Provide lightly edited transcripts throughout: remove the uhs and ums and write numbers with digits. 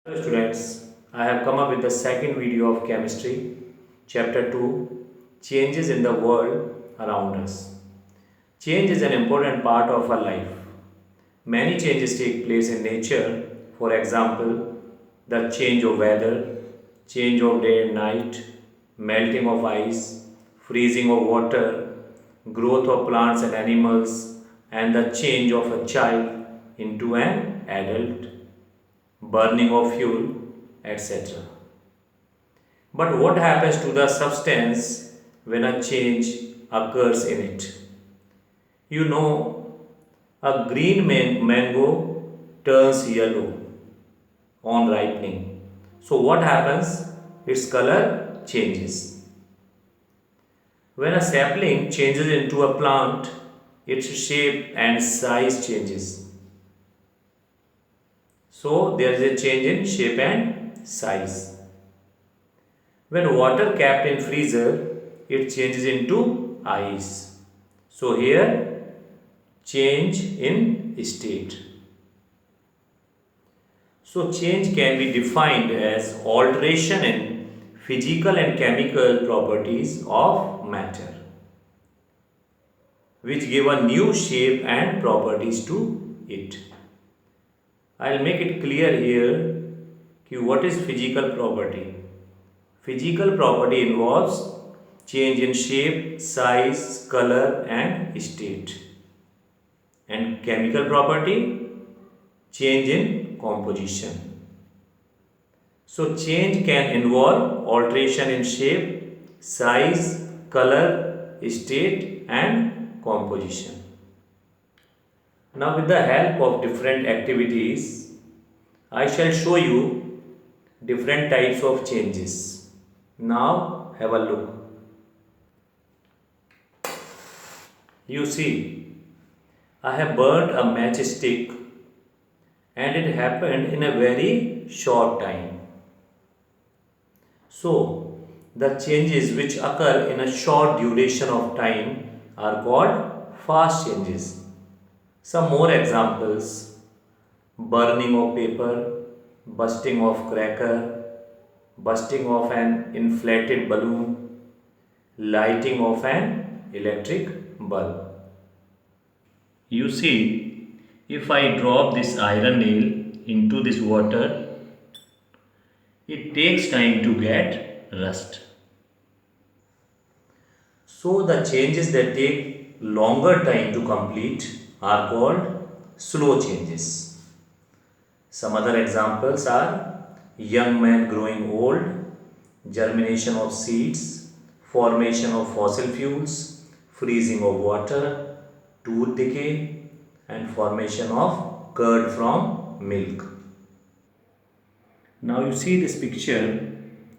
Hello students, I have come up with the second video of chemistry, chapter 2, changes in the world around us. Change is an important part of our life. Many changes take place in nature, for example, the change of weather, change of day and night, melting of ice, freezing of water, growth of plants and animals, and the change of a child into an adult, burning of fuel, etc. But what happens to the substance when a change occurs in it? You know, a green mango turns yellow on ripening. So, what happens? Its color changes. When a sapling changes into a plant, its shape and size changes. So, there is a change in shape and size. When water kept in freezer, it changes into ice. So here change in state. So change can be defined as alteration in physical and chemical properties of matter, which give a new shape and properties to it. I'll make it clear here what is physical property. Physical property involves change in shape, size, color, and state. And chemical property, change in composition. So, change can involve alteration in shape, size, color, state, and composition. Now, with the help of different activities, I shall show you different types of changes. Now, have a look. You see, I have burnt a matchstick and it happened in a very short time. So, the changes which occur in a short duration of time are called fast changes. Some more examples: burning of paper, bursting of cracker, bursting of an inflated balloon, lighting of an electric bulb. You see, if I drop this iron nail into this water, it takes time to get rust. So the changes that take longer time to complete are called slow changes. Some other examples are young man growing old, germination of seeds, formation of fossil fuels, freezing of water, tooth decay, and formation of curd from milk. Now you see this picture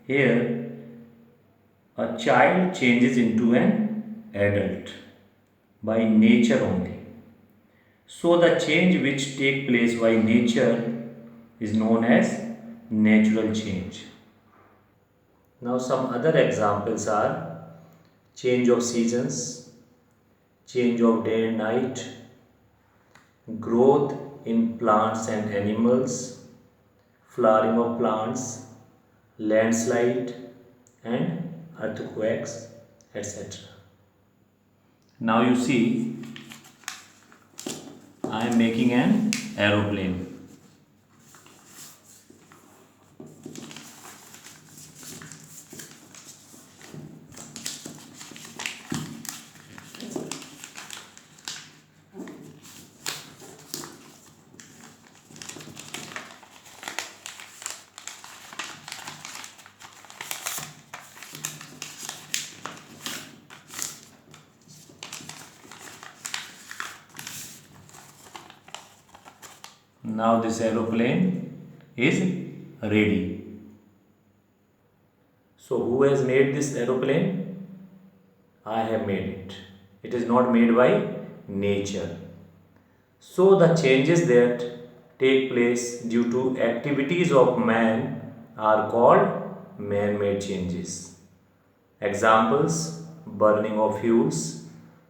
here, a child changes into an adult by nature only. So the change which take place by nature is known as natural change. Now some other examples are change of seasons, change of day and night, growth in plants and animals, flowering of plants, landslide and earthquakes, etc. Now you see, I am making an aeroplane. Now this aeroplane is ready. So who has made this aeroplane? I have made it. It is not made by nature. So the changes that take place due to activities of man are called man-made changes. Examples: burning of fuels,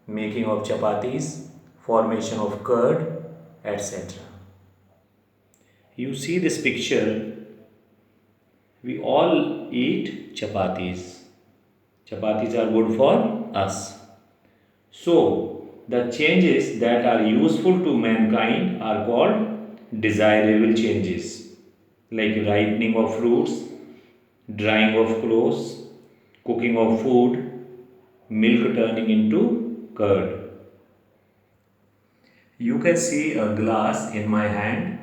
making of chapatis, formation of curd, etc. You see this picture, We all eat chapatis. Chapatis are good for us. So, the changes that are useful to mankind are called desirable changes, like ripening of fruits, drying of clothes, cooking of food, milk turning into curd. You can see a glass in my hand.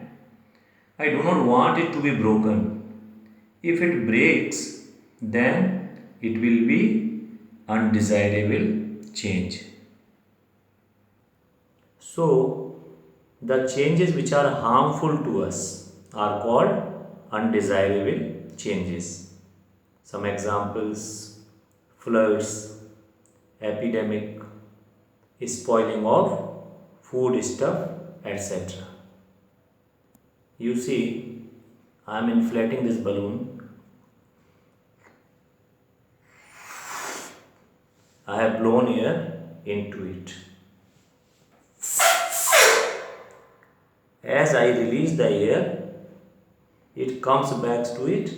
I do not want it to be broken. If it breaks, then it will be undesirable change. So, the changes which are harmful to us are called undesirable changes. Some examples: floods, epidemic, spoiling of food stuff, etc. You see, I am inflating this balloon. I have blown air into it. As I release the air, it comes back to its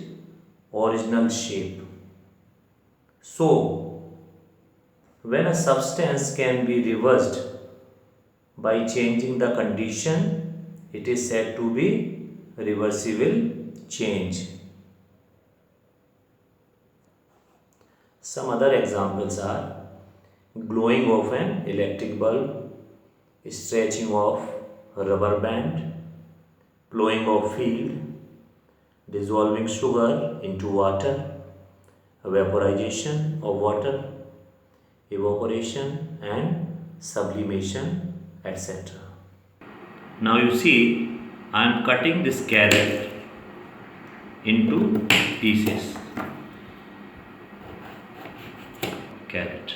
original shape. So, when a substance can be reversed by changing the condition, it is said to be reversible change. Some other examples are glowing of an electric bulb, stretching of a rubber band, plowing of field, dissolving sugar into water, vaporization of water, evaporation and sublimation, etc. Now you see, I am cutting this carrot into pieces. Carrot.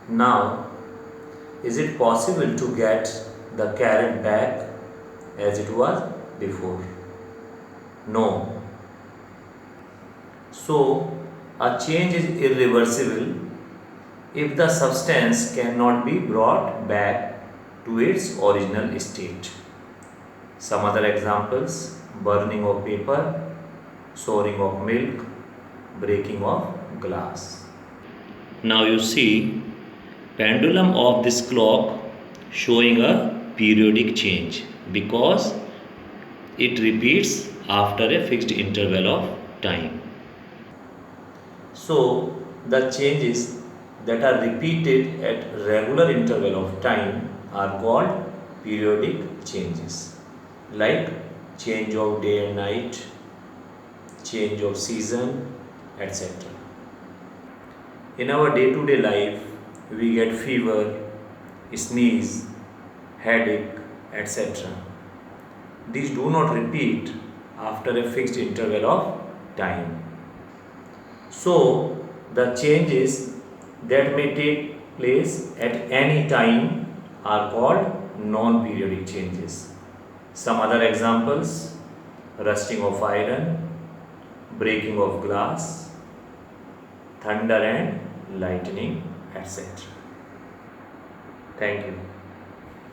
Now, is it possible to get the carrot back as it was before? No. So, a change is irreversible if the substance cannot be brought back to its original state. Some other examples: burning of paper, souring of milk, breaking of glass. Now you see pendulum of this clock showing a periodic change because it repeats after a fixed interval of time. So, the changes that are repeated at regular interval of time are called periodic changes, like change of day and night, change of season, etc. In our day-to-day life, we get fever, sneeze, headache, etc. These do not repeat after a fixed interval of time. So, the changes that may take place at any time are called non-periodic changes. Some other examples: rusting of iron, breaking of glass, thunder and lightning, etc. Thank you.